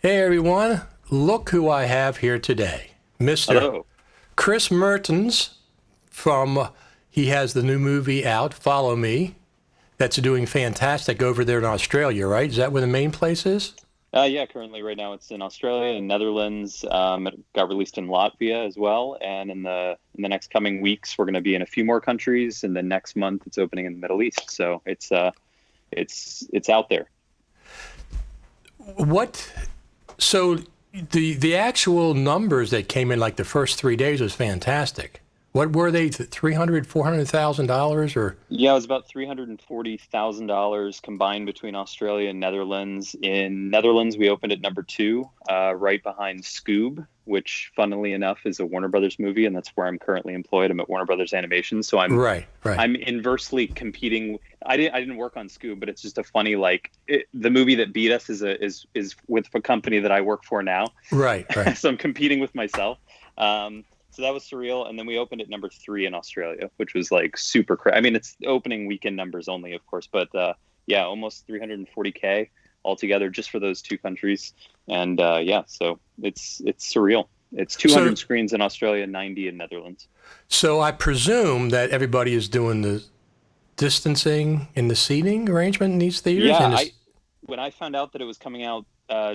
Hey everyone, look who I have here today. Mr. Hello. Cris Mertens he has the new movie out, Follow Me, that's doing fantastic over there in Australia, right? Is that where the main place is? Yeah, currently right now it's in Australia and Netherlands. It got released in Latvia as well, and in the next coming weeks we're going to be in a few more countries, and then next month it's opening in the Middle East. So it's out there. What, so the actual numbers that came in like the first 3 days was fantastic. What were they, 300, $400,000 or? Yeah, it was about $340,000 combined between Australia and Netherlands. In Netherlands, we opened at number two, right behind Scoob, which, funnily enough, is a Warner Brothers movie, and that's where I'm currently employed. I'm at Warner Brothers Animation, so Right. I'm inversely competing. I didn't work on Scoob, but it's just a funny the movie that beat us is with a company that I work for now. Right. So I'm competing with myself. So that was surreal. And then we opened at number three in Australia, which was like super crazy. I mean, it's opening weekend numbers only, of course, but yeah, almost 340K altogether just for those two countries. And yeah, so it's surreal. It's 200 screens in Australia, 90 in Netherlands. So I presume that everybody is doing the distancing in the seating arrangement in these theaters? Yeah, when I found out that it was coming out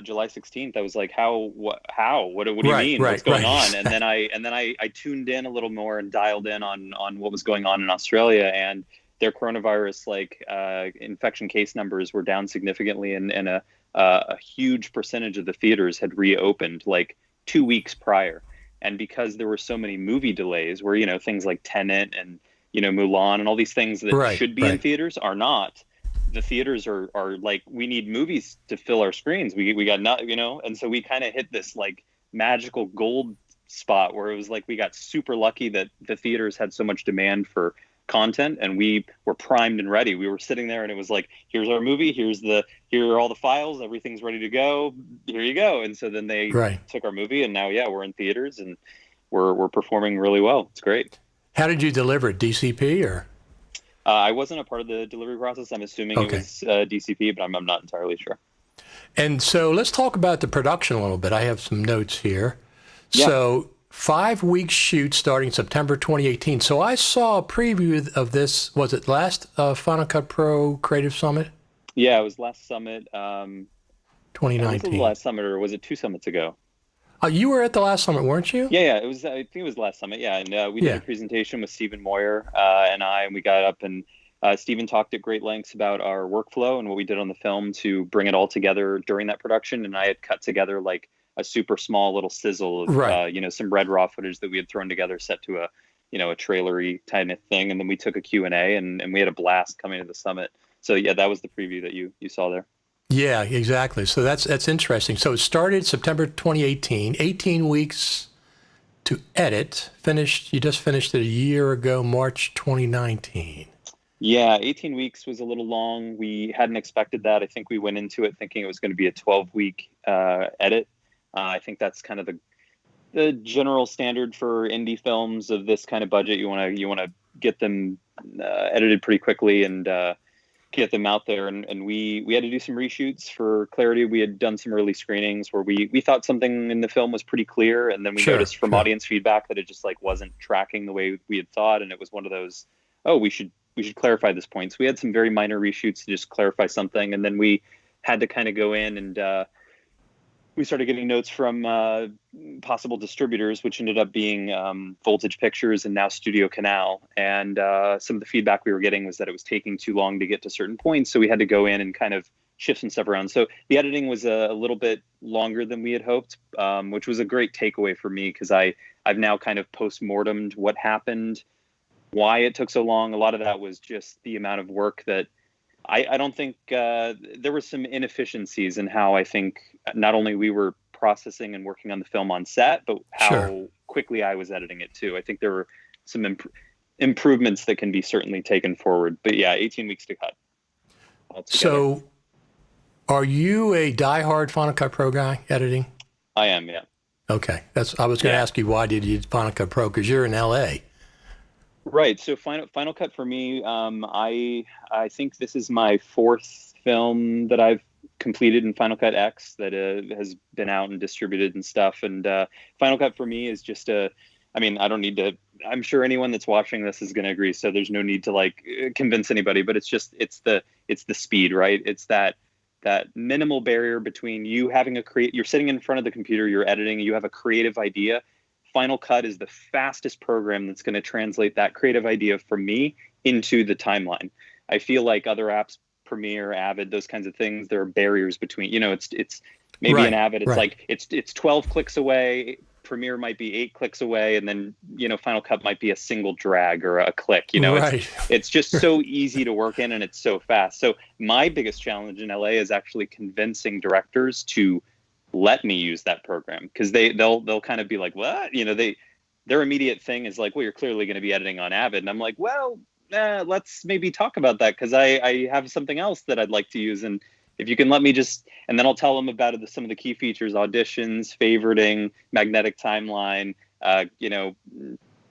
July 16th, I was like, what do you mean? What's going on? And then I tuned in a little more and dialed in on what was going on in Australia, and their coronavirus infection case numbers were down significantly, and a huge percentage of the theaters had reopened like 2 weeks prior. And because there were so many movie delays where, things like Tenet and, Mulan and all these things that should be in theaters are not. The theaters are like, we need movies to fill our screens. We got not, and so we kind of hit this like magical gold spot where it was like we got super lucky that the theaters had so much demand for content, and we were primed and ready. We were sitting there and it was like, here's our movie, here are all the files, everything's ready to go, here you go. And so then they took our movie, and now we're in theaters, and we're performing really well. It's great. How did you deliver it? DCP or? I wasn't a part of the delivery process. I'm assuming it was DCP, but I'm not entirely sure. And so let's talk about the production a little bit. I have some notes here. Yeah. So 5 week shoot starting September 2018. So I saw a preview of this. Was it last Final Cut Pro Creative Summit? Yeah, it was last summit. 2019. Was it the last summit, or was it 2 summits ago? You were at the last summit, weren't you? Yeah. It was. I think it was last summit. Yeah, and we did a presentation with Stephen Moyer and we got up, and Stephen talked at great lengths about our workflow and what we did on the film to bring it all together during that production. And I had cut together like a super small little sizzle of some red raw footage that we had thrown together, set to a trailery kind of thing, and then we took a Q&A, and we had a blast coming to the summit. So yeah, that was the preview that you saw there. Yeah, exactly. So that's interesting. So it started September 2018, 18 weeks to edit. You just finished it a year ago, March 2019. Yeah, 18 weeks was a little long. We hadn't expected that. I think we went into it thinking it was going to be a 12-week edit. I think that's kind of the general standard for indie films of this kind of budget. You want to get them edited pretty quickly and get them out there. And we had to do some reshoots for clarity. We had done some early screenings where we thought something in the film was pretty clear, and then we noticed from audience feedback that it just like wasn't tracking the way we had thought, and it was one of those, we should clarify this point. So we had some very minor reshoots to just clarify something, and then we had to kind of go in and we started getting notes from possible distributors, which ended up being Voltage Pictures and now Studio Canal. And some of the feedback we were getting was that it was taking too long to get to certain points. So we had to go in and kind of shift some stuff around. So the editing was a little bit longer than we had hoped, which was a great takeaway for me, because I've now kind of post-mortemed what happened, why it took so long. A lot of that was just the amount of work that I don't think there were some inefficiencies in how I think not only we were processing and working on the film on set, but how quickly I was editing it too. I think there were some improvements that can be certainly taken forward. But yeah, 18 weeks to cut altogether. So are you a diehard Final Cut Pro guy editing? I am, yeah. Okay. I was going to ask you, why did you use Final Cut Pro? Because you're in LA. Right. So Final Cut for me, I think this is my fourth film that I've completed in Final Cut X that has been out and distributed and stuff. And Final Cut for me is just I mean, I don't need to, I'm sure anyone that's watching this is going to agree. So there's no need to like convince anybody, but it's the speed, right? It's that minimal barrier between you having you're sitting in front of the computer, you're editing, you have a creative idea. Final Cut is the fastest program that's going to translate that creative idea from me into the timeline. I feel like other apps, Premiere, Avid, those kinds of things, there are barriers between, it's maybe Right, an Avid, it's right. like it's 12 clicks away. Premiere might be 8 clicks away, and then Final Cut might be a single drag or a click. Right. It's just so easy to work in, and it's so fast. So my biggest challenge in LA is actually convincing directors to let me use that program, because they'll kind of be like, what? Their immediate thing is like, well, you're clearly going to be editing on Avid, and I'm like, well, let's maybe talk about that, because I have something else that I'd like to use, and if you can let me and then I'll tell them about some of the key features: auditions, favoriting, magnetic timeline,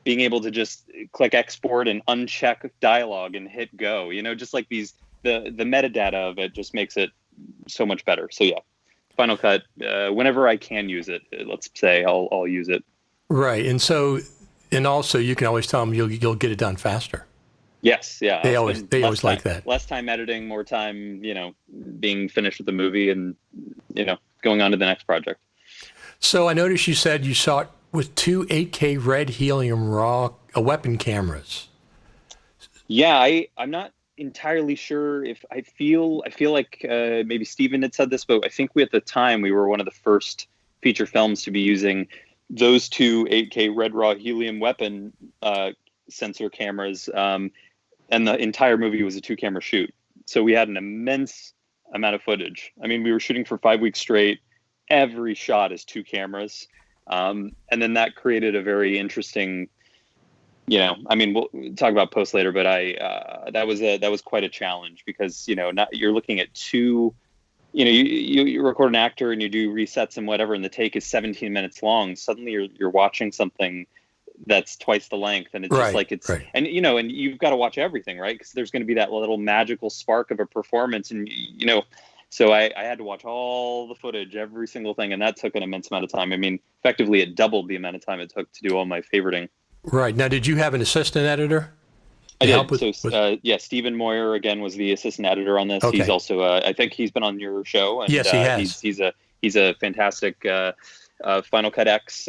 being able to just click export and uncheck dialogue and hit go, just like the metadata of it just makes it so much better. So yeah, Final Cut, whenever I can use it, let's say I'll use it. Right. And also you can always tell them you'll get it done faster. Yes, yeah. They always like that. Less time editing, more time, being finished with the movie and, going on to the next project. So I noticed you said you shot with 2 8K red helium raw weapon cameras. Yeah, I'm not entirely sure if I feel like maybe Steven had said this, but I think at the time we were one of the first feature films to be using those 2 8K red raw helium weapon sensor cameras. And the entire movie was a 2-camera shoot. So we had an immense amount of footage. I mean, we were shooting for 5 weeks straight. Every shot is 2 cameras. And then that created a very interesting, we'll talk about post later, but that was quite a challenge, because, you're looking at 2, you record an actor and you do resets and whatever, and the take is 17 minutes long. Suddenly you're watching something that's twice the length, and it's just like right. And and you've got to watch everything, right? Because there's going to be that little magical spark of a performance, and so I had to watch all the footage, every single thing, and that took an immense amount of time. I mean, effectively it doubled the amount of time it took to do all my favoriting. Right. Now, did you have an assistant editor? I did. Stephen Moyer again was the assistant editor on this. Okay. He's also I think he's been on your show, and yes, he has. He's a fantastic Final Cut X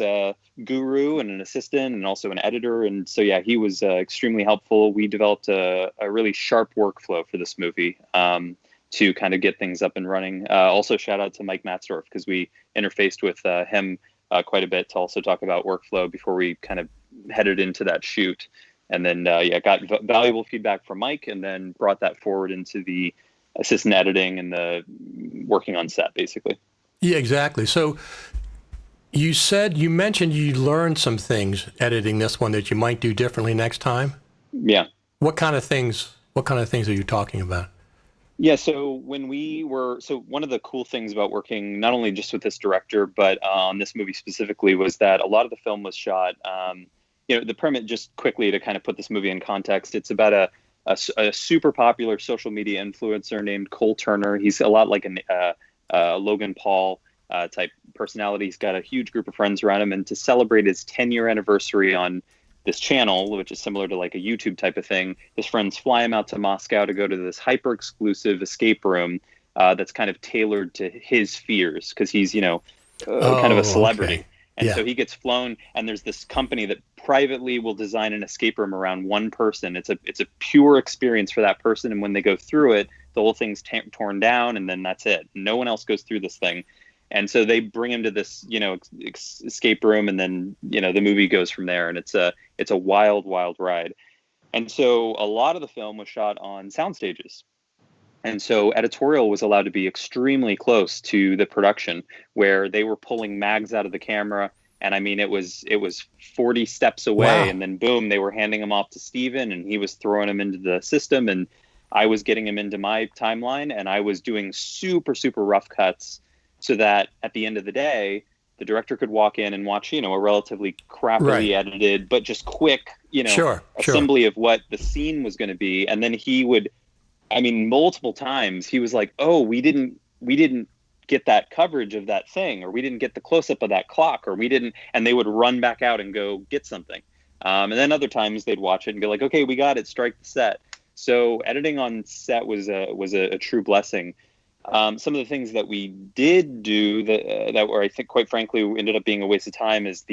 guru and an assistant and also an editor. And so, yeah, he was extremely helpful. We developed a really sharp workflow for this movie to kind of get things up and running. Also, shout out to Mike Matzdorf, because we interfaced with him quite a bit to also talk about workflow before we kind of headed into that shoot. And then, got valuable feedback from Mike, and then brought that forward into the assistant editing and the working on set, basically. Yeah, exactly. So you mentioned you learned some things editing this one that you might do differently next time. Yeah. What kind of things are you talking about? Yeah. So one of the cool things about working not only just with this director, but on this movie specifically, was that a lot of the film was shot, the premise, just quickly to kind of put this movie in context, it's about a super popular social media influencer named Cole Turner. He's a lot like a Logan Paul type personality. He's got a huge group of friends around him, and to celebrate his 10-year anniversary on this channel, which is similar to like a YouTube type of thing, his friends fly him out to Moscow to go to this hyper exclusive escape room that's kind of tailored to his fears, because he's kind of a celebrity. Okay. And so he gets flown, and there's this company that privately will design an escape room around one person. It's a pure experience for that person, and when they go through it, the whole thing's torn down, and then that's it. No one else goes through this thing. And so they bring him to this, escape room, and then, the movie goes from there. And it's a wild, wild ride. And so a lot of the film was shot on sound stages. And so editorial was allowed to be extremely close to the production, where they were pulling mags out of the camera. And I mean, it was 40 steps away. Wow. And then boom, they were handing them off to Steven, and he was throwing them into the system. And I was getting them into my timeline, and I was doing super, super rough cuts, so that at the end of the day, the director could walk in and watch, a relatively crappily edited, but just quick, assembly of what the scene was going to be. And then he would, multiple times he was like, oh, we didn't we didn't get that coverage of that thing, or we didn't get the close up of that clock, or we didn't, and they would run back out and go get something. And then other times they'd watch it and be like, okay, we got it, strike the set. So editing on set was a true blessing. Some of the things that we did do that were, I think, quite frankly, ended up being a waste of time is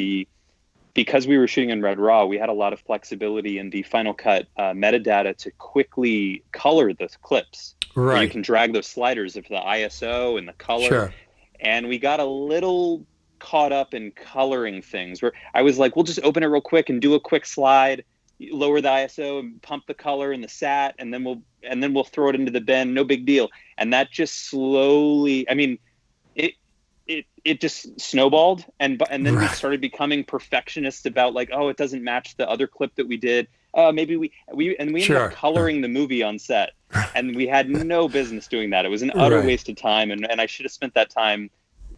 because we were shooting in Red Raw, we had a lot of flexibility in the Final Cut metadata to quickly color the clips. Right. You can drag those sliders of the ISO and the color. Sure. And we got a little caught up in coloring things where I was like, we'll just open it real quick and do a quick slide, lower the ISO and pump the color and the sat, and then we'll throw it into the bin. No big deal. And that just slowly, I mean, it just snowballed, and then we started becoming perfectionists about like, oh, it doesn't match the other clip that we did. Maybe we ended up coloring the movie on set, and we had no business doing that. It was an utter waste of time, and I should have spent that time,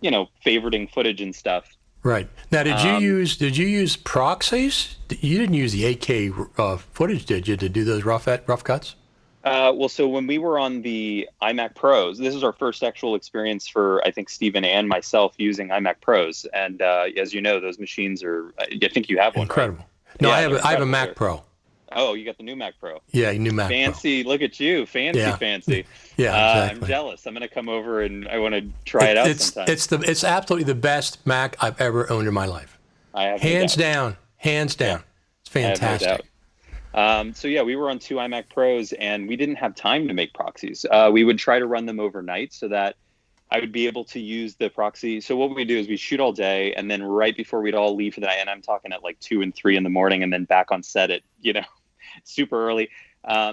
favoriting footage and stuff. Right. Now, did you use proxies? You didn't use the 8K footage, did you, to do those rough cuts? Well, so when we were on the iMac Pros, this is our first actual experience for, I think, Steven and myself using iMac Pros. And as you know, those machines are, I think you have one. Incredible. Right? No, yeah, I have a Mac Pro. Oh, you got the new Mac Pro. Yeah, new Mac Fancy. Look at you. Fancy. Yeah, exactly. I'm jealous. I'm going to come over and I want to try it out sometime. It's absolutely the best Mac I've ever owned in my life. I have hands down. Yeah. It's fantastic. I have no doubt. So yeah, we were on 2 iMac Pros and we didn't have time to make proxies. We would try to run them overnight so that I would be able to use the proxy. So what we do is we shoot all day, and then right before we'd all leave for the night, and I'm talking at like 2 and 3 in the morning, and then back on set at, super early.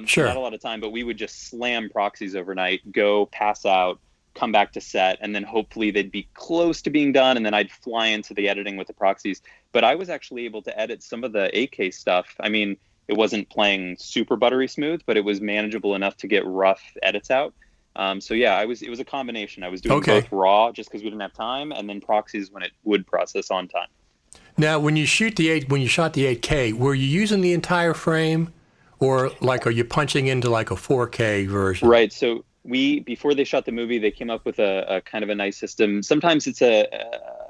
Sure. Not a lot of time, but we would just slam proxies overnight, go pass out, come back to set, and then hopefully they'd be close to being done, and then I'd fly into the editing with the proxies. But I was actually able to edit some of the 8K stuff. I mean, it wasn't playing super buttery smooth, but it was manageable enough to get rough edits out. So yeah, it was a combination. I was doing both raw just because we didn't have time, and then proxies when it would process on time. Now, when you shot the 8K, were you using the entire frame, or like are you punching into like a 4K version? Right. So before they shot the movie, they came up with a kind of a nice system. Sometimes it's an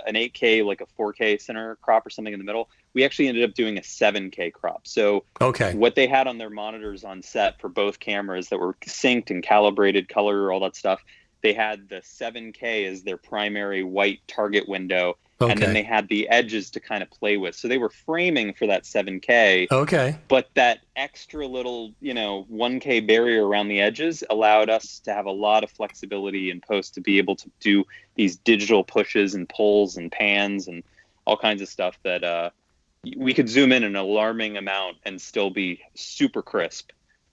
8K, like a 4K center crop or something in the middle. We actually ended up doing a 7K crop. So what they had on their monitors on set for both cameras that were synced and calibrated, color, all that stuff, they had the 7K as their primary white target window. And then they had the edges to kind of play with. So they were framing for that 7K. Okay. But that extra little, 1K barrier around the edges allowed us to have a lot of flexibility in post to be able to do these digital pushes and pulls and pans and all kinds of stuff that we could zoom in an alarming amount and still be super crisp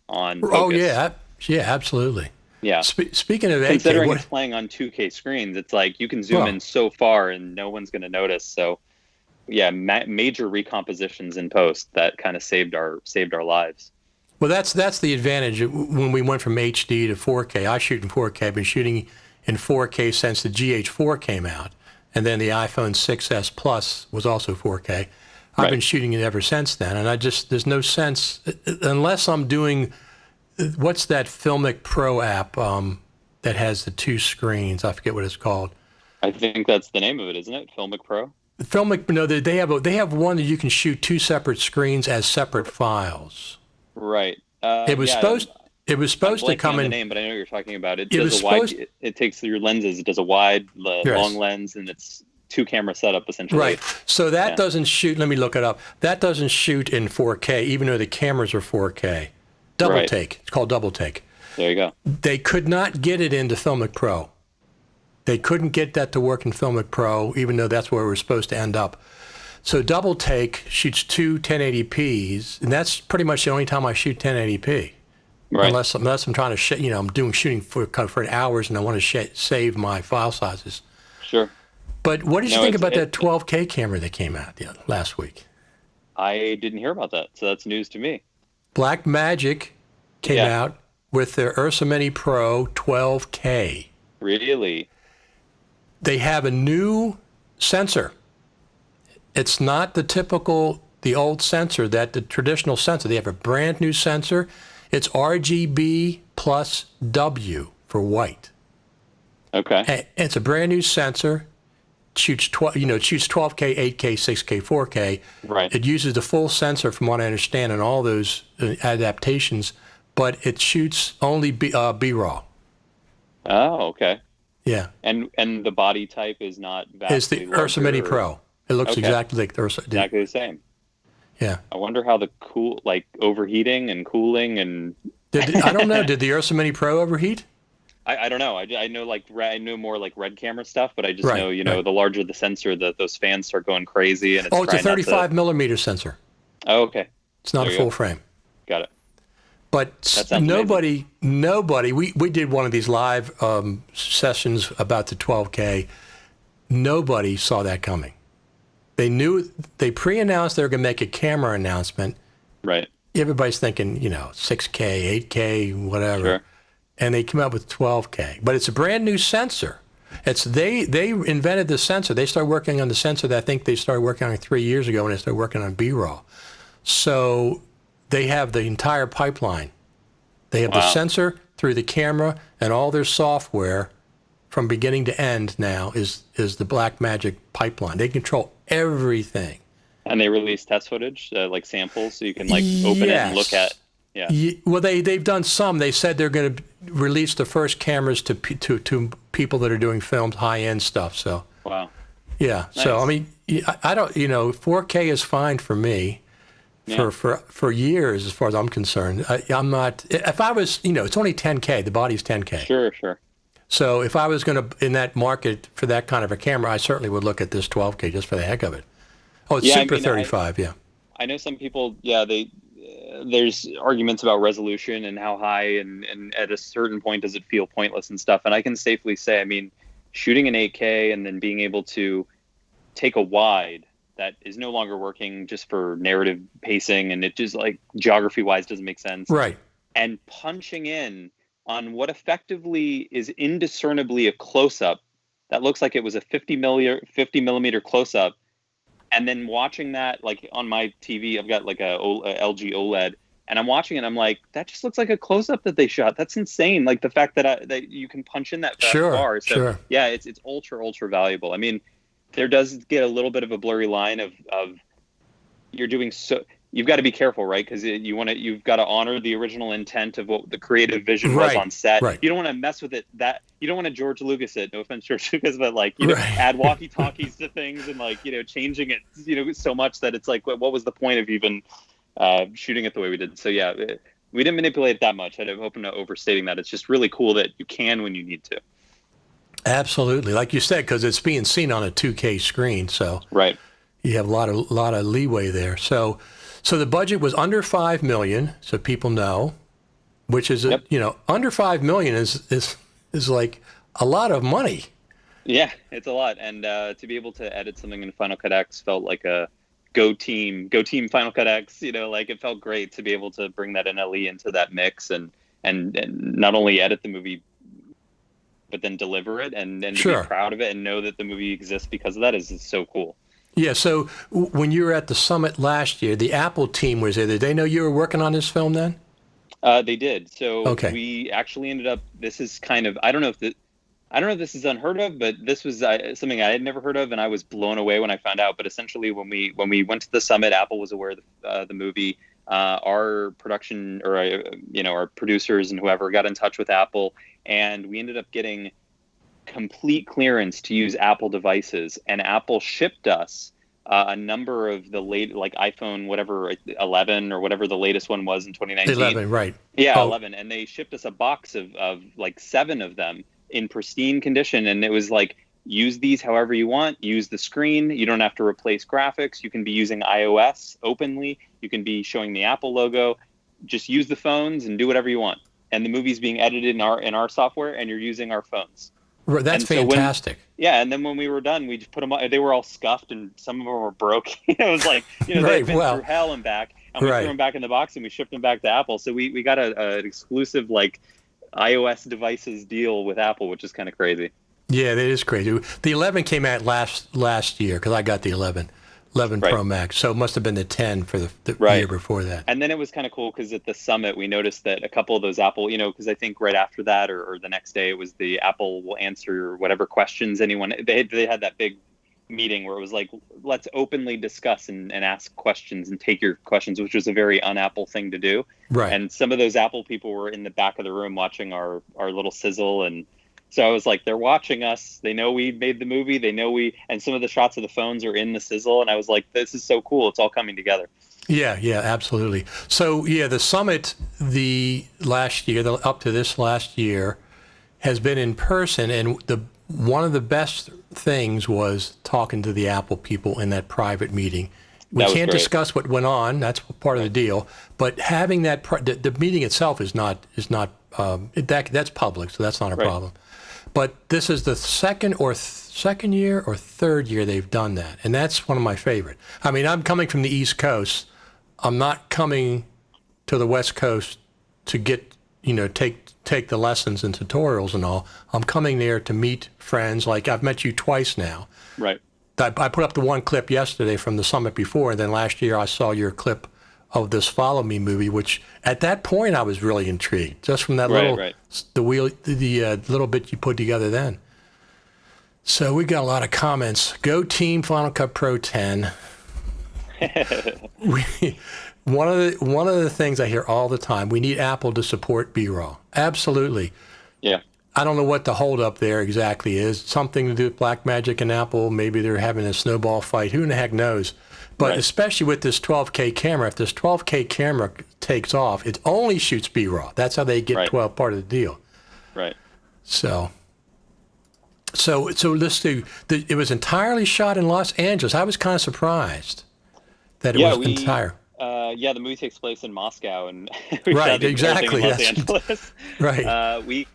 on focus. Oh, yeah. Yeah, absolutely. Yeah. Speaking of 8K, considering it's playing on 2K screens, it's like you can zoom in so far and no one's going to notice. So, yeah, major recompositions in post that kind of saved our lives. Well, that's the advantage when we went from HD to 4K. I shoot in 4K. I've been shooting in 4K since the GH4 came out, and then the iPhone 6s Plus was also 4K. I've been shooting it ever since then, and there's no sense unless I'm doing. What's that Filmic Pro app that has the 2 screens? I forget what it's called. I think that's the name of it, isn't it? Filmic Pro? Filmic, no, they have one that you can shoot 2 separate screens as separate files. Right. It was supposed to come in. The name, but I know what you're talking about. It does a wide. It takes your lenses. It does a wide, long lens, and it's 2 camera setup essentially. Right. So that doesn't shoot. Let me look it up. That doesn't shoot in 4K, even though the cameras are 4K. Double take. It's called double take. There you go. They could not get it into Filmic Pro. They couldn't get that to work in Filmic Pro, even though that's where we were supposed to end up. So double take shoots 2 1080p's, and that's pretty much the only time I shoot 1080p. Right. Unless I'm trying to, I'm shooting for hours, and I want to save my file sizes. Sure. But what did you think about that 12K camera that came out last week? I didn't hear about that, so that's news to me. Blackmagic came out with their Ursa Mini Pro 12K. Really? They have a new sensor. It's not the old sensor, the traditional sensor. They have a brand new sensor. It's RGB plus W for white. Okay. And it's a brand new sensor. Shoots it shoots 12K, 8K, 6K, 4K. Right. It uses the full sensor, from what I understand, and all those adaptations, but it shoots only B-raw. Oh, okay. Yeah. And the body type is not It's the vastly Ursa larger, Mini or- Pro. It looks Okay. exactly like the Ursa. Exactly the same. Yeah. I wonder how the overheating and cooling and I don't know. Did the Ursa Mini Pro overheat? I don't know. I know I know more like red camera stuff, but I just Right, know, right. the larger the sensor, those fans start going crazy, and it's It's a trying not to- 35 millimeter sensor. Oh, okay. It's not There a you full go. frame. Got it. But That sounds nobody, we did one of these live sessions about the 12K. Nobody saw that coming. They pre-announced they were going to make a camera announcement. Right. Everybody's thinking, 6K, 8K, whatever. Sure. And they come up with 12K. But it's a brand new sensor. They invented the sensor. They started working on the sensor that I think they started working on 3 years ago when they started working on B-raw. So they have the entire pipeline. They have the Wow. sensor through the camera, and all their software from beginning to end now is the Blackmagic pipeline. They control everything. And they release test footage, like samples, so you can open it and look at. Yeah. Well, they've done some. They said they're going to release the first cameras to people that are doing filmed high-end stuff. So Wow. yeah. Nice. So I mean, I don't. 4K is fine for me. Yeah. For years, as far as I'm concerned, I'm not. If I was, it's only 10K. The body's 10K. Sure. So if I was going to in that market for that kind of a camera, I certainly would look at this 12K just for the heck of it. Oh, it's Yeah, I Super mean, 35. Yeah. I know some people. Yeah, there's arguments about resolution and how high, and at a certain point does it feel pointless and stuff. And I can safely say, I mean, shooting an 8K and then being able to take a wide that is no longer working just for narrative pacing, and it just geography wise doesn't make sense. Right. And punching in on what effectively is indiscernibly a close up that looks like it was a 50 millimeter close up. And then watching that, on my TV, I've got a LG OLED, and I'm watching it. I'm like, that just looks like a close up that they shot. That's insane. Like the fact that you can punch in that far. So Sure. yeah, it's ultra valuable. I mean, there does get a little bit of a blurry line of you're doing so. You've got to be careful, right? Because you've got to honor the original intent of what the creative vision was on set. Right. You don't want to mess with it. You don't want to George Lucas it. No offense, George Lucas, but Right. add walkie talkies to things and changing it so much that it's like, what was the point of even shooting it the way we did? So yeah, we didn't manipulate it that much. I'm hoping to overstating that. It's just really cool that you can when you need to. Absolutely, like you said, because it's being seen on a 2K screen, so Right. you have a lot of leeway there. So the budget was under $5 million, so people know, which is Yep. under $5 million is like a lot of money. Yeah, it's a lot, and to be able to edit something in Final Cut X felt like a go team Final Cut X. It felt great to be able to bring that NLE into that mix and not only edit the movie, but then deliver it and Sure. be proud of it and know that the movie exists because of that is so cool. Yeah. So when you were at the summit last year, the Apple team was there. Did they know you were working on this film then? They did. So Okay. we actually ended up. This is kind of I don't know if this is unheard of, but this was something I had never heard of, and I was blown away when I found out. But essentially, when we went to the summit, Apple was aware of the movie. Our production or our producers and whoever got in touch with Apple, and we ended up getting complete clearance to use Apple devices, and Apple shipped us a number of the late iPhone whatever 11 or whatever the latest one was in 2019. 11, right? Yeah, Oh. 11, and they shipped us a box of 7 of them in pristine condition, and it was use these however you want. Use the screen. You don't have to replace graphics. You can be using iOS openly. You can be showing the Apple logo. Just use the phones and do whatever you want. And the movie's being edited in our software, and you're using our phones. That's And so fantastic. Yeah, and then when we were done, we just put them. They were all scuffed, and some of them were broke. It was Right, they'd been well, through hell and back, and we right. threw them back in the box, and we shipped them back to Apple. So we got an exclusive iOS devices deal with Apple, which is kind of crazy. Yeah, that is crazy. The 11 came out last year because I got the 11 11 Right. Pro Max. So it must have been the 10 for the Right. year before that. And then it was kind of cool because at the summit, we noticed that a couple of those Apple, because I think right after that or the next day, it was the Apple will answer whatever questions anyone, they had that big meeting where it was like, let's openly discuss and ask questions and take your questions, which was a very un-Apple thing to do. Right. And some of those Apple people were in the back of the room watching our little sizzle. And so I was like, they're watching us. They know we made the movie. They know and some of the shots of the phones are in the sizzle. And I was like, this is so cool. It's all coming together. Yeah, absolutely. So, the summit last year, up to this last year, has been in person, and one of the best things was talking to the Apple people in that private meeting. We can't discuss what went on; that's part of the deal. But having the meeting itself is not that's public, so that's not a problem. But this is the second year or third year they've done that, and that's one of my favorite. I mean, I'm coming from the East Coast. I'm not coming to the West Coast to get, take the lessons and tutorials and all. I'm coming there to meet friends. Like I've met you twice now. Right. I put up the one clip yesterday from the summit before, and then last year I saw your clip of this Follow Me movie, which at that point I was really intrigued just from that the little bit you put together then. So we got a lot of comments. Go Team Final Cut Pro 10. One of the things I hear all the time, we need Apple to support B-roll. Absolutely. Yeah. I don't know what the holdup there exactly is. Something to do with Blackmagic and Apple. Maybe they're having a snowball fight. Who in the heck knows? But especially with this 12K camera, if this 12K camera takes off, it only shoots B-roll. That's how they get 12 part of the deal. Right. So let's do. It was entirely shot in Los Angeles. I was kind of surprised that it was entire. The movie takes place in Moscow, and we right, shot exactly. in Los Angeles. Right.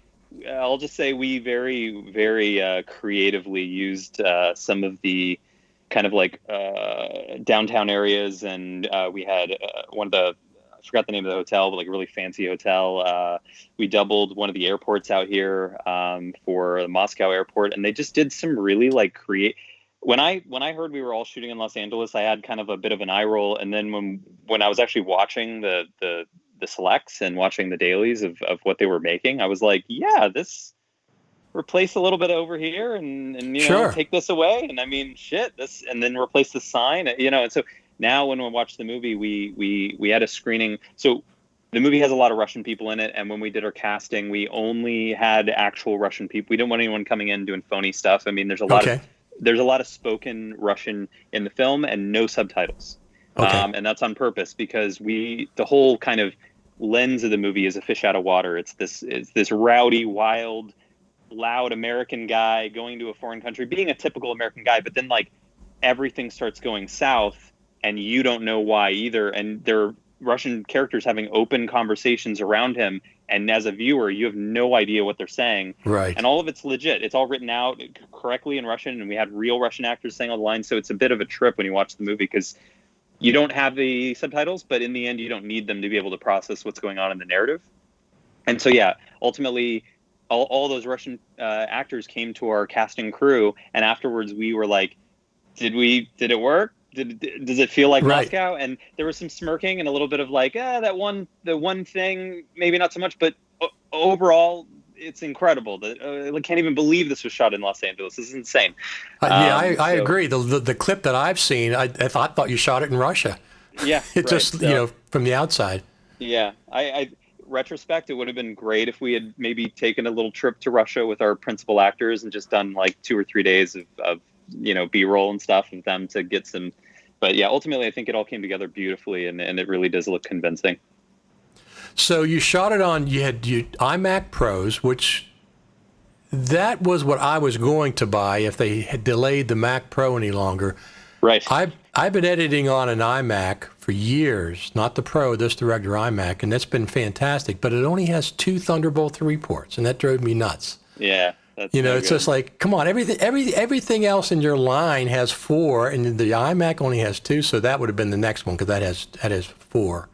I'll just say we very, very creatively used some of the kind of like downtown areas, and we had one of the, I forgot the name of the hotel, but like a really fancy hotel. We doubled one of the airports out here for the Moscow airport, and they just did some really like When I heard we were all shooting in Los Angeles, I had kind of a bit of an eye roll, and then when I was actually watching the selects and watching the dailies of what they were making, I was like, yeah, this replace a little bit over here and take this away, and I mean this, and then replace the sign, and so now when we watch the movie, we had a screening. So the movie has a lot of Russian people in it, and when we did our casting, we only had actual Russian people. We didn't want anyone coming in doing phony stuff. I mean, there's a lot of spoken Russian in the film and no subtitles. And that's on purpose because the whole kind of lens of the movie is a fish out of water. It's this rowdy, wild, loud American guy going to a foreign country, being a typical American guy, but then like everything starts going south and you don't know why either. And there are Russian characters having open conversations around him. And as a viewer, you have no idea what they're saying. Right. And all of it's legit. It's all written out correctly in Russian. And we had real Russian actors saying all the lines. So it's a bit of a trip when you watch the movie because you don't have the subtitles, but in the end, you don't need them to be able to process what's going on in the narrative. And so, ultimately, all those Russian actors came to our casting crew. And afterwards, we were like, did it work? Does it feel like Moscow? And there was some smirking and a little bit of like, the one thing, maybe not so much, but overall, it's incredible. I can't even believe this was shot in Los Angeles. This is insane. I agree. The clip that I've seen, I thought you shot it in Russia. Yeah, it just from the outside. Yeah, I retrospect, it would have been great if we had maybe taken a little trip to Russia with our principal actors and just done like 2 or 3 days of B-roll and stuff of them to get some. But yeah, ultimately, I think it all came together beautifully, and it really does look convincing. So you shot it on, you had iMac Pros, which that was what I was going to buy if they had delayed the Mac Pro any longer. Right. I've been editing on an iMac for years, not the Pro, this the regular iMac, and that's been fantastic. But it only has 2 Thunderbolt 3 ports, and that drove me nuts. Yeah. It's just like, come on, everything else in your line has 4, and the iMac only has 2, so that would have been the next one because that has 4.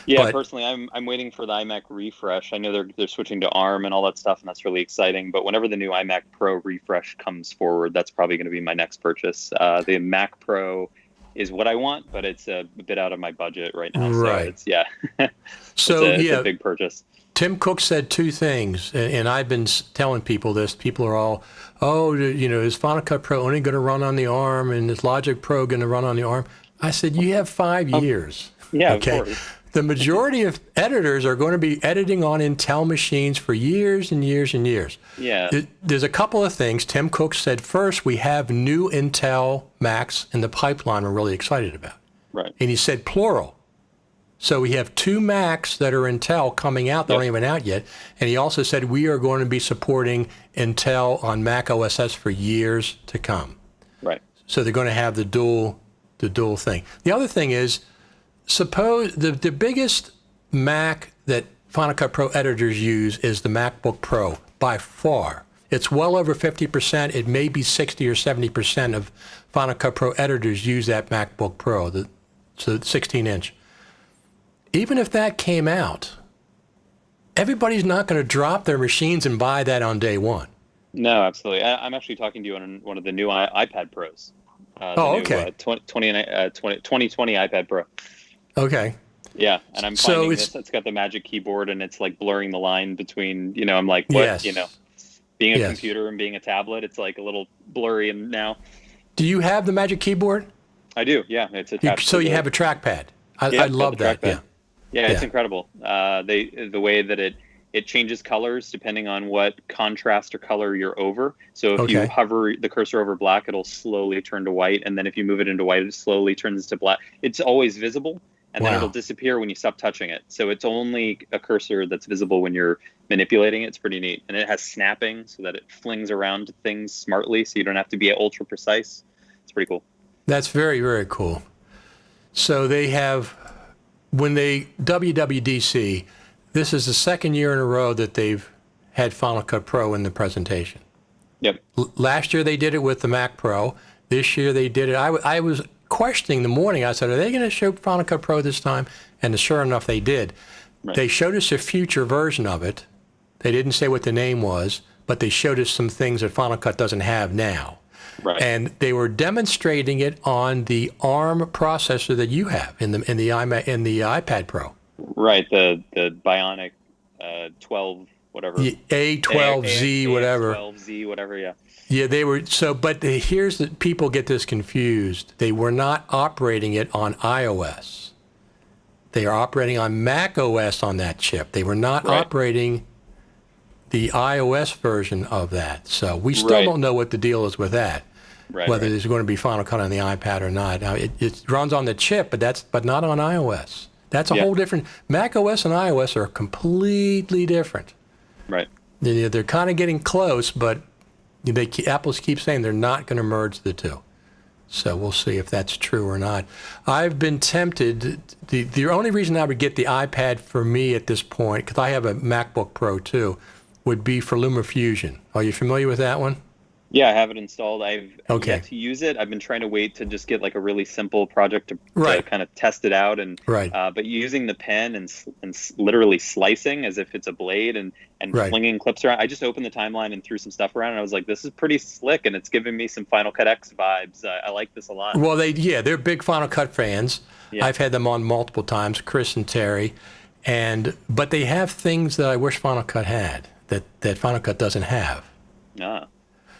Yeah, but personally, I'm waiting for the iMac refresh. I know they're switching to ARM and all that stuff, and that's really exciting. But whenever the new iMac Pro refresh comes forward, that's probably going to be my next purchase. The Mac Pro is what I want, but it's a bit out of my budget right now. Right. So it's a big purchase. Tim Cook said two things, and I've been telling people this. People are all, is Final Cut Pro only going to run on the ARM, and is Logic Pro going to run on the ARM? I said, you have 5 years. Yeah, okay? Of course. The majority of editors are going to be editing on Intel machines for years and years and years. Yeah. There's a couple of things. Tim Cook said, first, we have new Intel Macs in the pipeline we're really excited about. Right. And he said plural. So we have 2 Macs that are Intel coming out that aren't even out yet. And he also said we are going to be supporting Intel on Mac OS X for years to come. Right. So they're going to have the dual thing. The other thing is, suppose the biggest Mac that Final Cut Pro editors use is the MacBook Pro by far. It's well over 50%. It may be 60 or 70% of Final Cut Pro editors use that MacBook Pro, so 16-inch. Even if that came out, everybody's not going to drop their machines and buy that on day one. No, absolutely. I'm actually talking to you on one of the new iPad Pros. Okay. 2020 iPad Pro. Okay. Yeah, and I'm finding it's got the Magic Keyboard, and it's like blurring the line between, I'm like, what, Yes. Being a computer and being a tablet, it's like a little blurry now. Do you have the Magic Keyboard? I do, yeah. It's attached. So you have a trackpad. I love that, trackpad. Yeah, it's incredible. The way that it changes colors depending on what contrast or color you're over. So if you hover the cursor over black, it'll slowly turn to white. And then if you move it into white, it slowly turns to black. It's always visible, and then it'll disappear when you stop touching it. So it's only a cursor that's visible when you're manipulating it. It's pretty neat. And it has snapping so that it flings around things smartly, so you don't have to be ultra precise. It's pretty cool. That's very, very cool. So they have... When WWDC, this is the second year in a row that they've had Final Cut Pro in the presentation. Yep. Last year they did it with the Mac Pro. This year they did it. I was questioning the morning. I said, are they going to show Final Cut Pro this time? And sure enough, they did. Right. They showed us a future version of it. They didn't say what the name was, but they showed us some things that Final Cut doesn't have now. Right. And they were demonstrating it on the ARM processor that you have in the iPad Pro. Right, the Bionic 12 whatever. A12Z whatever. A12Z whatever, yeah. Yeah, they were but here's the people get this confused. They were not operating it on iOS. They are operating on Mac OS on that chip. They were not operating the iOS version of that. So we still don't know what the deal is with that. Whether there's going to be Final Cut on the iPad or not. Now, it runs on the chip, but not on iOS. That's a whole different... Mac OS and iOS are completely different. Right. They're kind of getting close, but Apple's keep saying they're not going to merge the two. So we'll see if that's true or not. I've been tempted... The only reason I would get the iPad for me at this point, because I have a MacBook Pro too, would be for LumaFusion. Are you familiar with that one? Yeah, I have it installed. I've yet to use it. I've been trying to wait to just get like a really simple project to kind of test it out. And but using the pen and literally slicing as if it's a blade and flinging clips around. I just opened the timeline and threw some stuff around, and I was like, this is pretty slick, and it's giving me some Final Cut X vibes. I like this a lot. Well, they're big Final Cut fans. Yeah. I've had them on multiple times, Cris and Terry, but they have things that I wish Final Cut had that Final Cut doesn't have. Ah.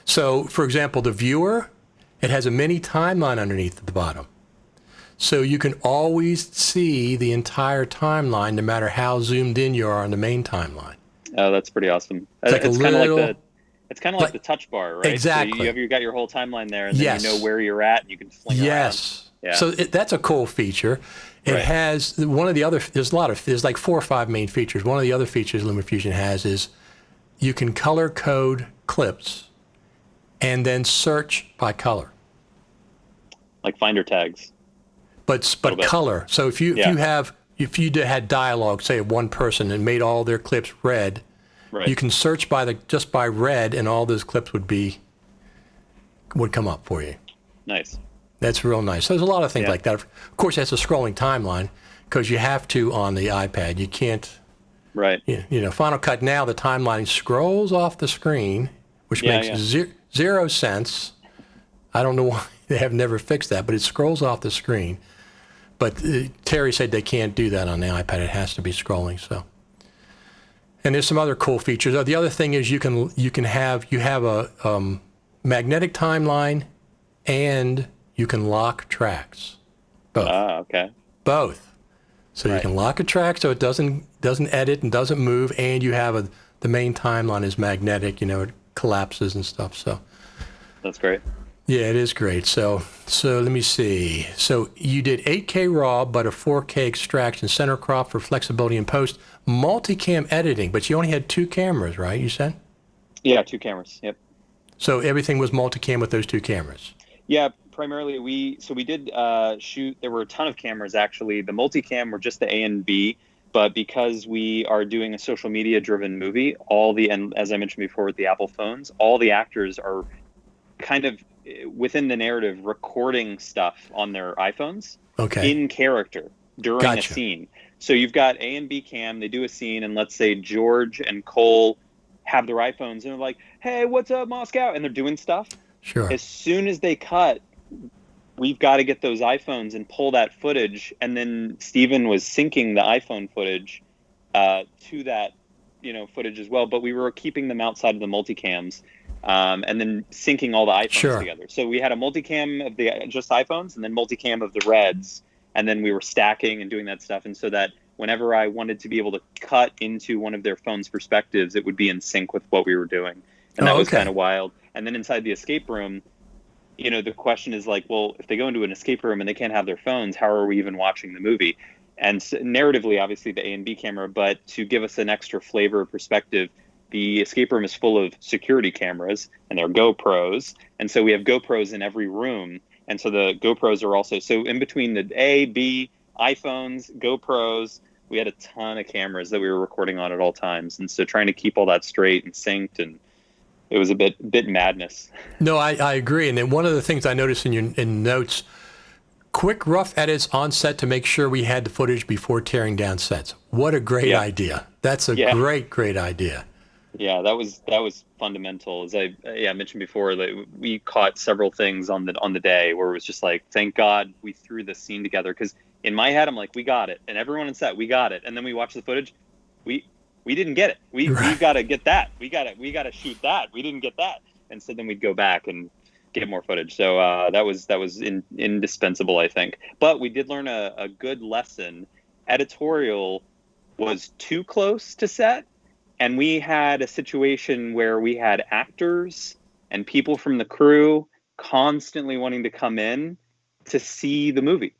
So, for example, the viewer, it has a mini timeline underneath at the bottom. So you can always see the entire timeline no matter how zoomed in you are on the main timeline. Oh, that's pretty awesome. It's kind of like the touch bar, right? Exactly. So you got your whole timeline there, and then you know where you're at, and you can fling around. Yeah. So that's a cool feature. It has one of the other. There's like 4 or 5 main features. One of the other features LumaFusion has is you can color code clips and then search by color. Like Finder tags. But color. So if you had dialogue, say of one person, and made all their clips red, you can search just by red, and all those clips would come up for you. Nice. That's real nice. So there's a lot of things like that. Of course, that's a scrolling timeline because you have to on the iPad. You can't. Right. Final Cut now, the timeline scrolls off the screen, which makes zero sense. I don't know why. They have never fixed that, but it scrolls off the screen. But Terry said they can't do that on the iPad. It has to be scrolling. So, and there's some other cool features. The other thing is you have a magnetic timeline, and you can lock tracks. Both. Okay. Both. So you can lock a track so it doesn't edit and doesn't move, and you have the main timeline is magnetic. It collapses and stuff. So that's great. Yeah, it is great. So let me see. So you did 8K RAW, but a 4K extraction, center crop for flexibility in post, multicam editing, but you only had 2 cameras, right? You said? Yeah, 2 cameras. Yep. So everything was multicam with those 2 cameras. Yeah, primarily we did shoot. There were a ton of cameras actually. The multicam were just the A and B, but because we are doing a social media driven movie, and as I mentioned before with the Apple phones, all the actors are kind of within the narrative recording stuff on their iPhones in character during a scene. So you've got A and B cam, they do a scene, and let's say George and Cole have their iPhones and they're like, hey, what's up, Moscow? And they're doing stuff. Sure. As soon as they cut, we've got to get those iPhones and pull that footage. And then Steven was syncing the iPhone footage to that, footage as well. But we were keeping them outside of the multicams. And then syncing all the iPhones together. So we had a multicam of the just iPhones and then multicam of the Reds. And then we were stacking and doing that stuff. And so that whenever I wanted to be able to cut into one of their phone's perspectives, it would be in sync with what we were doing. And that was kind of wild. And then inside the escape room, the question is like, well, if they go into an escape room and they can't have their phones, how are we even watching the movie? And so, narratively, obviously the A and B camera, but to give us an extra flavor or perspective, the escape room is full of security cameras and they're GoPros. And so we have GoPros in every room. And so the GoPros are also, so in between the A, B, iPhones, GoPros, we had a ton of cameras that we were recording on at all times. And so trying to keep all that straight and synced, and it was a bit madness. No, I agree. And then one of the things I noticed in your notes, quick rough edits on set to make sure we had the footage before tearing down sets. What a great idea. That's a great idea. Yeah, that was fundamental. As I mentioned before, that we caught several things on the day where it was just like, thank God we threw this scene together. Because in my head, I'm like, we got it, and everyone on set, we got it. And then we watch the footage, we didn't get it. We got to get that. We got to shoot that. We didn't get that. And so then we'd go back and get more footage. So that was indispensable, I think. But we did learn a good lesson. Editorial was too close to set. And we had a situation where we had actors and people from the crew constantly wanting to come in to see the movie.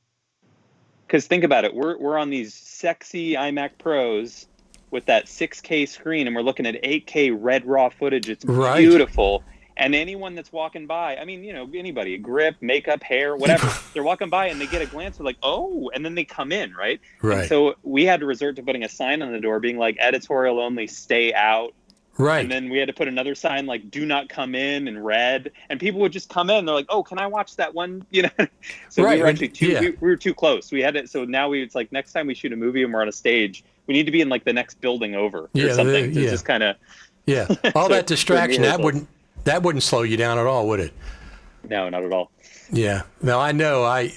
Because think about it, we're on these sexy iMac Pros with that 6K screen, and we're looking at 8K red raw footage. It's beautiful. And anyone that's walking by, I mean, anybody, grip, makeup, hair, whatever, they're walking by and they get a glance, they're like, oh, and then they come in, right? And so we had to resort to putting a sign on the door being like, editorial only, stay out. Right. And then we had to put another sign like, do not come in red. And people would just come in. They're like, oh, can I watch that one? So we were actually we were too close. We had it. So now it's like, next time we shoot a movie and we're on a stage, we need to be in like the next building over or something. To just kind of. Yeah. All that distraction, that wouldn't slow you down at all, would it? No, not at all. Yeah. Now, I know I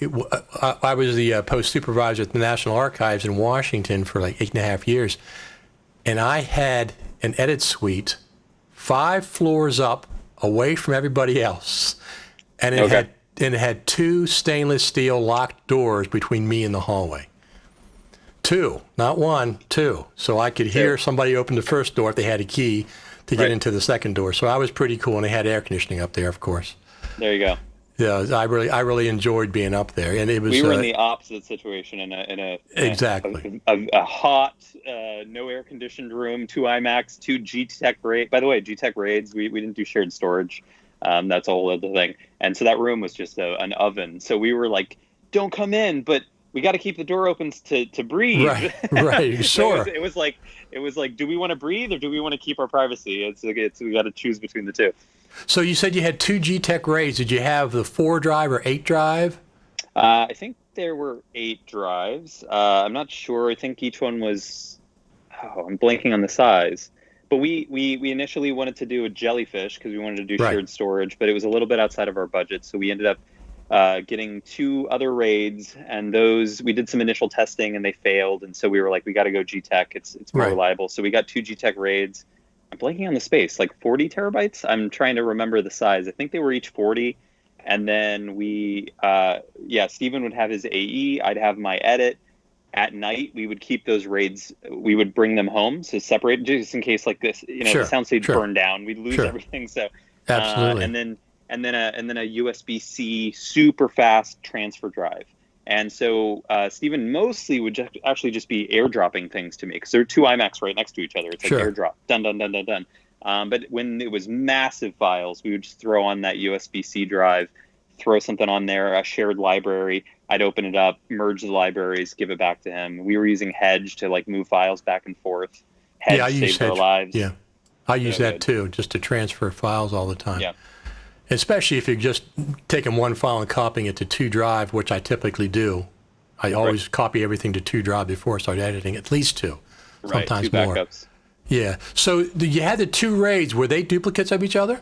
was the post supervisor at the National Archives in Washington for like 8.5 years. And I had an edit suite 5 floors up away from everybody else. And it had 2 stainless steel locked doors between me and the hallway. 2, not 1, 2. So I could hear somebody open the first door if they had a key to get into the second door. So I was pretty cool, and they had air conditioning up there, of course. There you go. Yeah, I really enjoyed being up there, and it was. We were in the opposite situation in a hot, no air conditioned room, 2 iMacs, 2 G-Tech raids. By the way, G-Tech raids, we didn't do shared storage. That's a whole other thing. And so that room was just an oven. So we were like, don't come in, but we got to keep the door open to breathe. Right. Sure. It was like, do we want to breathe or do we want to keep our privacy? We got to choose between the two. So you said you had 2 G-Tech raids. Did you have the 4 drive or 8 drive? I think there were 8 drives. I'm not sure. I think each one was, I'm blanking on the size. But we initially wanted to do a jellyfish because we wanted to do shared storage, but it was a little bit outside of our budget. So we ended up getting 2 other raids, and those we did some initial testing and they failed, and so we were like, we got to go G-Tech. It's more reliable. So we got 2 G-Tech raids. I'm blanking on the space, like 40 terabytes. I'm trying to remember the size. I think they were each 40. And then we, Steven would have his AE. I'd have my edit. At night, we would keep those raids. We would bring them home, so separate, just in case like this, the soundstage burned down. We'd lose everything. So absolutely. And then a USB-C super fast transfer drive. And so Steven mostly would actually just be airdropping things to me, because there are 2 iMacs right next to each other. It's like airdrop, done, done, done, done, done. But when it was massive files, we would just throw on that USB-C drive, throw something on there, a shared library. I'd open it up, merge the libraries, give it back to him. We were using Hedge to like move files back and forth. Hedge saved our lives. Yeah, I use that too, just to transfer files all the time. Yeah. Especially if you're just taking one file and copying it to 2 drive, which I typically do. I always copy everything to 2 drive before I start editing, at least 2, sometimes 2 more. backups. Yeah. So you had the 2 raids. Were they duplicates of each other?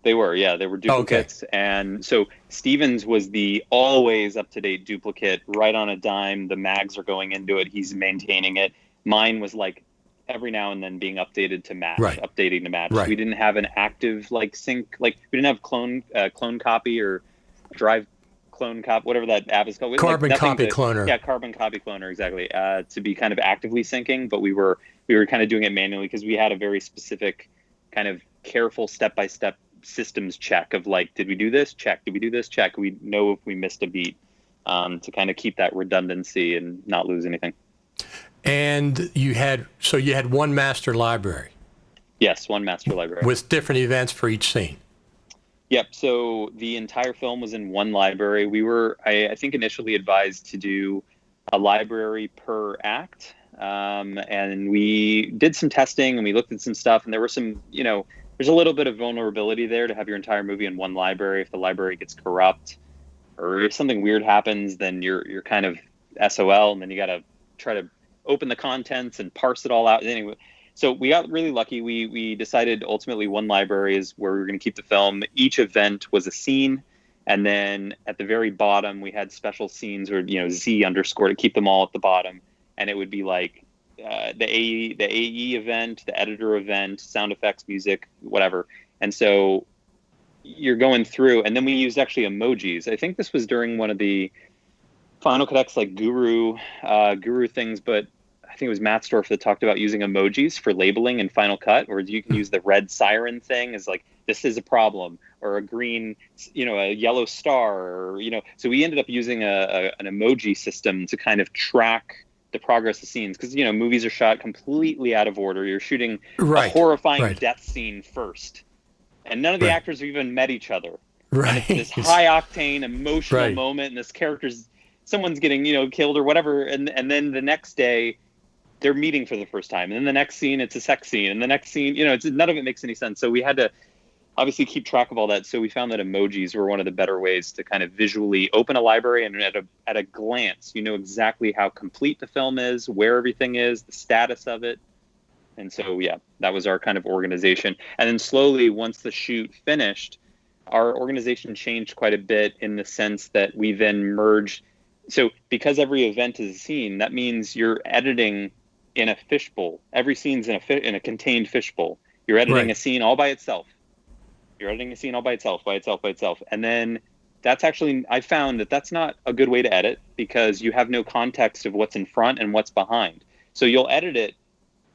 They were, yeah. They were duplicates. Okay. And so Steven's was the always up-to-date duplicate, right on a dime. The mags are going into it. He's maintaining it. Mine was like every now and then being updated to match, updating to match. We didn't have an active like sync, like we didn't have clone copy or drive clone copy, whatever that app is called. Carbon copy cloner. Yeah, carbon copy cloner, exactly. To be kind of actively syncing, but we were kind of doing it manually because we had a very specific kind of careful step-by-step systems check of like, did we do this? Check. Did we do this? Check. We know if we missed a beat, to kind of keep that redundancy and not lose anything. And you had one master library. Yes, one master library. With different events for each scene. Yep. So the entire film was in one library. We were, I think, initially advised to do a library per act. And we did some testing and we looked at some stuff, and there were some, there's a little bit of vulnerability there to have your entire movie in one library. If the library gets corrupt or if something weird happens, then you're kind of SOL, and then you got to try to open the contents and parse it all out. Anyway, so we got really lucky. We decided ultimately one library is where we were going to keep the film. Each event was a scene. And then at the very bottom, we had special scenes or, Z underscore to keep them all at the bottom. And it would be like the AE event, the editor event, sound effects, music, whatever. And so you're going through, and then we used actually emojis. I think this was during one of the Final Cut's like guru things, but I think it was Matt Storff that talked about using emojis for labeling in Final Cut, or you can use the red siren thing as like, this is a problem, or a green, a yellow star, or, so we ended up using an emoji system to kind of track the progress of scenes, because movies are shot completely out of order. You're shooting a horrifying death scene first, and none of the actors have even met each other. And it's this high octane emotional moment, and this someone's getting killed or whatever, and then the next day they're meeting for the first time, and then the next scene it's a sex scene, and the next scene none of it makes any sense. So we had to obviously keep track of all that. So we found that emojis were one of the better ways to kind of visually open a library, and at a glance, exactly how complete the film is, where everything is, the status of it. And so, that was our kind of organization. And then slowly, once the shoot finished, our organization changed quite a bit in the sense that we then merged. So because every event is a scene, that means you're editing in a fishbowl. Every scene's in a contained fishbowl. You're editing a scene all by itself. You're editing a scene all by itself. And then that's actually, I found that's not a good way to edit, because you have no context of what's in front and what's behind. So you'll edit it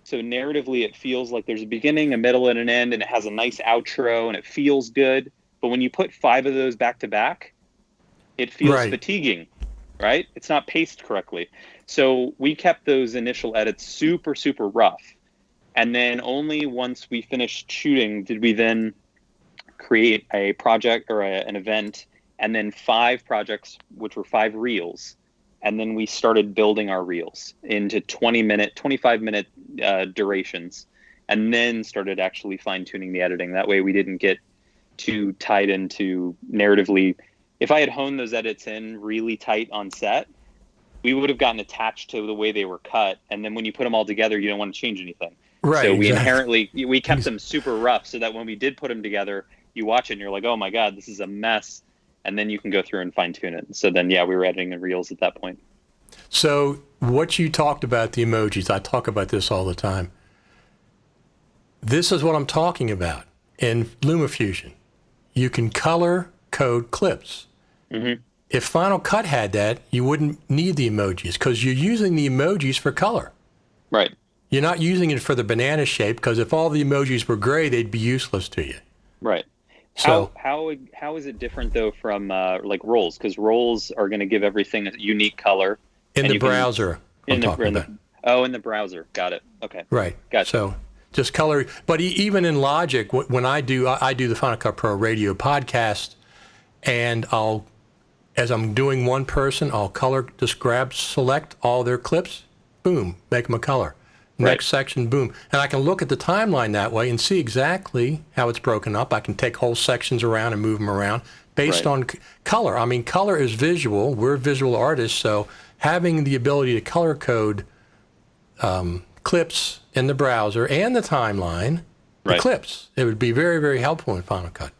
so narratively it feels like there's a beginning, a middle, and an end, and it has a nice outro, and it feels good. But when you put 5 of those back to back, it feels fatiguing, right? It's not paced correctly. So we kept those initial edits super, super rough. And then only once we finished shooting did we then create a project or an event, and then 5 projects, which were 5 reels. And then we started building our reels into 25-minute durations, and then started actually fine-tuning the editing. That way we didn't get too tied into narratively. If I had honed those edits in really tight on set, we would have gotten attached to the way they were cut. And then when you put them all together, you don't want to change anything. So we kept them super rough, so that when we did put them together, you watch it and you're like, oh my God, this is a mess. and then you can go through and fine tune it. So then, yeah, we were editing in Reels at that point. So what you talked about, the emojis, I talk about this all the time. This is what I'm talking about in LumaFusion. You can color code clips. Mm-hmm. If Final Cut had that, you wouldn't need the emojis because you're using the emojis for color. Right. You're not using it for the banana shape because if all the emojis were gray, they'd be useless to you. Right. So how is it different though from like roles? Because roles are going to give everything a unique color. In the browser, I'm talking about. In the browser. Got it. Okay. Right. Gotcha. So just color. But even in Logic, when I do the Final Cut Pro radio podcast, and as I'm doing one person, I'll just select all their clips, boom, make them a color. Next section, boom. And I can look at the timeline that way and see exactly how it's broken up. I can take whole sections around and move them around based on color. I mean, color is visual. We're visual artists, so having the ability to color code clips in the browser and the timeline, the clips, it would be very, very helpful in Final Cut.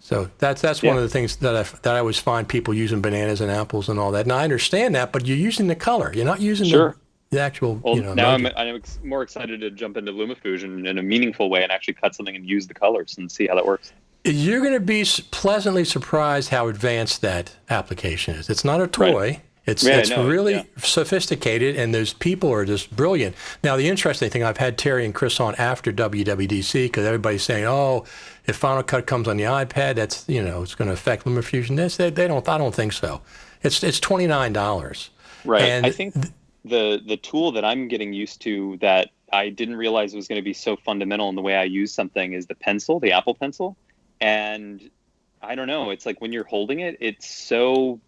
So that's one of the things that I always find people using bananas and apples and all that. And I understand that, but you're using the color. You're not using the actual, now I'm more excited to jump into LumaFusion in a meaningful way and actually cut something and use the colors and see how that works. You're going to be pleasantly surprised how advanced that application is. It's not a toy. It's really sophisticated, and those people are just brilliant. Now, the interesting thing, I've had Terry and Cris on after WWDC because everybody's saying, "Oh, if Final Cut comes on the iPad, that's it's going to affect LumaFusion." They don't. I don't think so. It's $29. Right. And I think the tool that I'm getting used to that I didn't realize was going to be so fundamental in the way I use something is the pencil, the Apple Pencil, and I don't know. It's like when you're holding it, it's so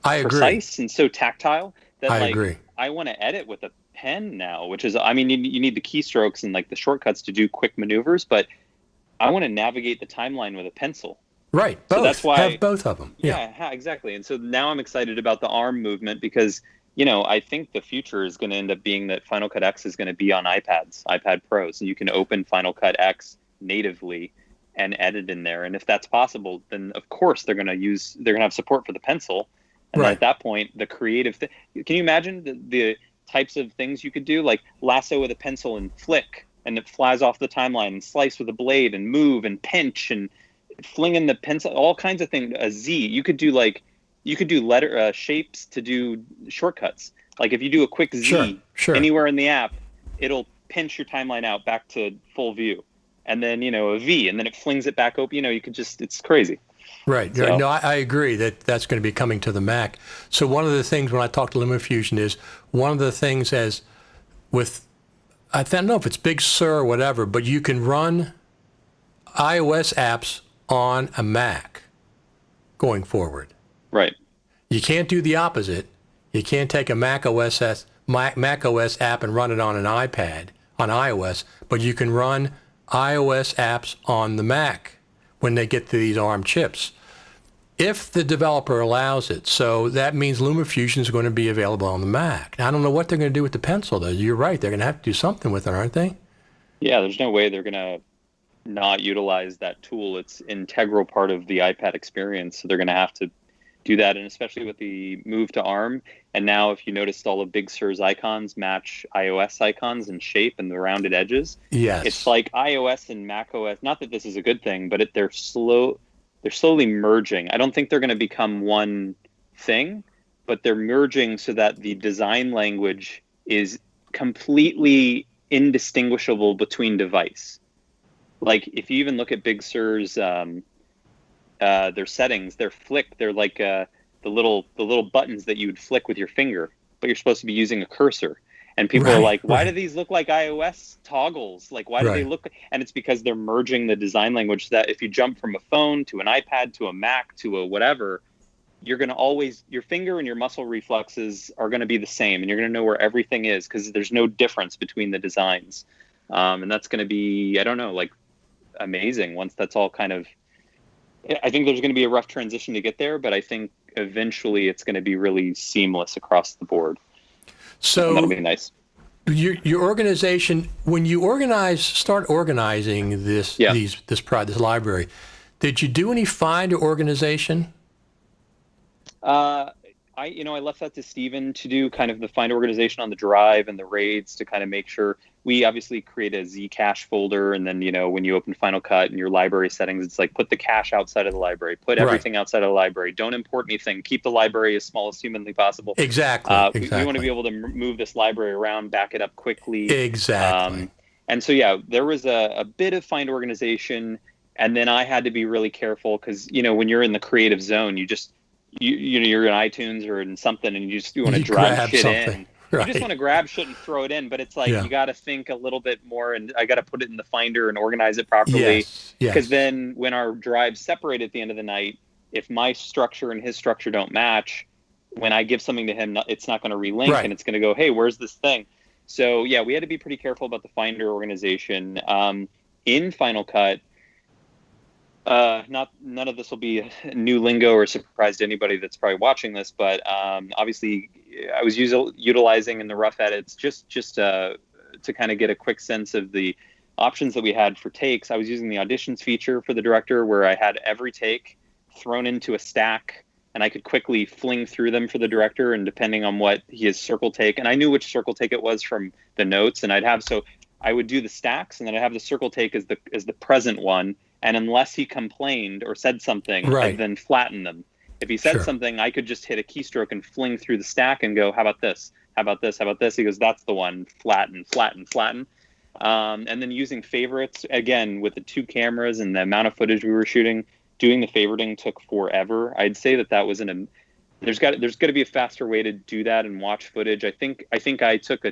precise and so tactile that I agree. I want to edit with a pen now, which is, I mean, you need the keystrokes and like the shortcuts to do quick maneuvers, but I want to navigate the timeline with a pencil. Right. So that's why have both of them. Yeah, exactly. And so now I'm excited about the arm movement because, I think the future is going to end up being that Final Cut X is going to be on iPads, iPad Pros, and you can open Final Cut X natively and edit in there. And if that's possible, then of course they're going to have support for the pencil. And then at that point, the creative can you imagine the types of things you could do, like lasso with a pencil and flick, and it flies off the timeline, and slice with a blade and move and pinch and fling in the pencil, all kinds of things. A Z, you could do letter shapes to do shortcuts. Like if you do a quick Z anywhere in the app, it'll pinch your timeline out back to full view. And then, a V, and then it flings it back open. You could it's crazy. Right. So, no, I agree that's going to be coming to the Mac. So one of the things when I talk to LumaFusion is one of the things I don't know if it's Big Sur or whatever, but you can run iOS apps on a Mac going forward. Right. You can't do the opposite. You can't take a Mac OS app and run it on an iPad, on iOS, but you can run iOS apps on the Mac when they get to these ARM chips, if the developer allows it. So that means LumaFusion is going to be available on the Mac. Now, I don't know what they're going to do with the pencil, though. You're right. They're going to have to do something with it, aren't they? Yeah, there's no way they're going to not utilize that tool. It's an integral part of the iPad experience. So they're going to have to do that, and especially with the move to ARM. And now, if you noticed, all of Big Sur's icons match iOS icons in shape and the rounded edges. Yes. It's like iOS and macOS. Not that this is a good thing, but they're slowly merging. I don't think they're going to become one thing, but they're merging so that the design language is completely indistinguishable between device. Like if you even look at Big Sur's their settings, they're like the little buttons that you would flick with your finger, but you're supposed to be using a cursor. And people are like, why do these look like iOS toggles? Like, why do they look? And it's because they're merging the design language so that if you jump from a phone to an iPad to a Mac to a whatever, you're going to your finger and your muscle reflexes are going to be the same, and you're going to know where everything is because there's no difference between the designs. And that's going to be, I don't know, like amazing once that's all kind of, I think there's going to be a rough transition to get there, but I think eventually it's going to be really seamless across the board. So that'll be nice. Your organization, when you start organizing this library, Did you do any finder organization? I left that to Steven to do kind of the find organization on the drive and the raids to kind of make sure. We obviously create a Zcache folder, and then, when you open Final Cut in your library settings, it's like put the cache outside of the library, put everything outside of the library, don't import anything, keep the library as small as humanly possible. Exactly. We want to be able to move this library around, back it up quickly. Exactly. And so, yeah, there was a bit of find organization, and then I had to be really careful because, when you're in the creative zone, you're in iTunes or in something, and you want to drag shit in. Right. You just want to grab shit and throw it in, but it's like you got to think a little bit more, and I got to put it in the Finder and organize it properly. Because then when our drives separate at the end of the night, if my structure and his structure don't match, when I give something to him, it's not going to relink, and it's going to go, hey, where's this thing? So, yeah, we had to be pretty careful about the Finder organization. In Final Cut, none of this will be a new lingo or a surprise to anybody that's probably watching this, but obviously I was utilizing in the rough edits just to kind of get a quick sense of the options that we had for takes. I was using the auditions feature for the director, where I had every take thrown into a stack, and I could quickly fling through them for the director, and depending on what his circle take, and I knew which circle take it was from the notes, and I would do the stacks, and then I'd have the circle take as the present one. And unless he complained or said something, I'd then flatten them. If he said something, I could just hit a keystroke and fling through the stack and go, how about this? How about this? How about this? He goes, that's the one. Flatten, flatten, flatten. And then using favorites, again, with the 2 cameras and the amount of footage we were shooting, doing the favoriting took forever. I'd say that was there's got to be a faster way to do that and watch footage. I think I took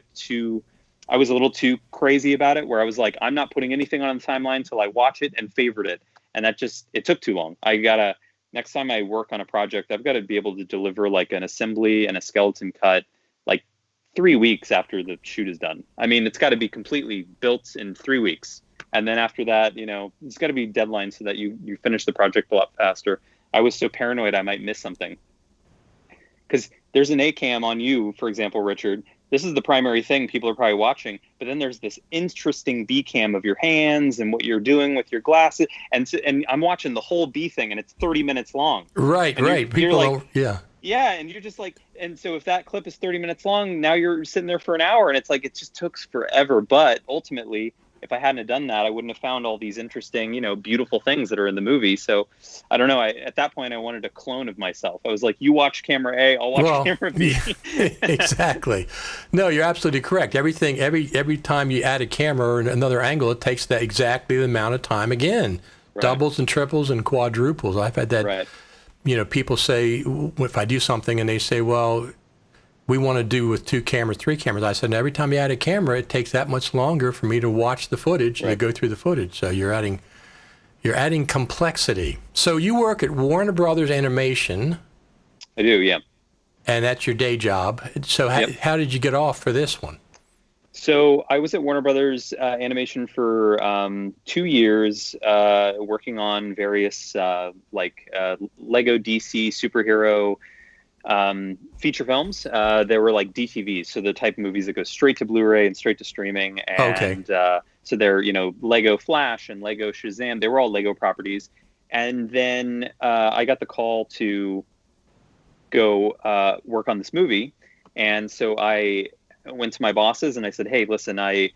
I was a little too crazy about it, where I was like, I'm not putting anything on the timeline until I watch it and favorite it. And it took too long. Next time I work on a project, I've got to be able to deliver like an assembly and a skeleton cut, like 3 weeks after the shoot is done. I mean, it's got to be completely built in 3 weeks. And then after that, it's got to be deadlines so that you finish the project a lot faster. I was so paranoid I might miss something. Because there's an A-cam on you, for example, Richard. This is the primary thing people are probably watching, but then there's this interesting B cam of your hands and what you're doing with your glasses, and I'm watching the whole B thing, and it's 30 minutes long. Right. You're like, and you're just like, and so if that clip is 30 minutes long, now you're sitting there for an hour, and it's like it just took forever. But ultimately, if I hadn't have done that, I wouldn't have found all these interesting, beautiful things that are in the movie. So I don't know. At that point, I wanted a clone of myself. I was like, you watch camera A, I'll watch camera B. Exactly. No, you're absolutely correct. Every time you add a camera or another angle, it takes that exactly the amount of time again. Right. Doubles and triples and quadruples. I've had that. Right. People say, if I do something and they say, well, we want to do with 2 cameras, 3 cameras. I said, every time you add a camera, it takes that much longer for me to watch the footage and to go through the footage. So you're adding complexity. So you work at Warner Brothers Animation. I do, yeah. And that's your day job. So how did you get off for this one? So I was at Warner Brothers Animation for 2 years, working on various Lego DC superhero feature films. They were like DTVs, so the type of movies that go straight to Blu-ray and straight to streaming. And so they're Lego Flash and Lego Shazam. They were all Lego properties. And then I got the call to go work on this movie, and so I went to my bosses and I said, hey, listen, I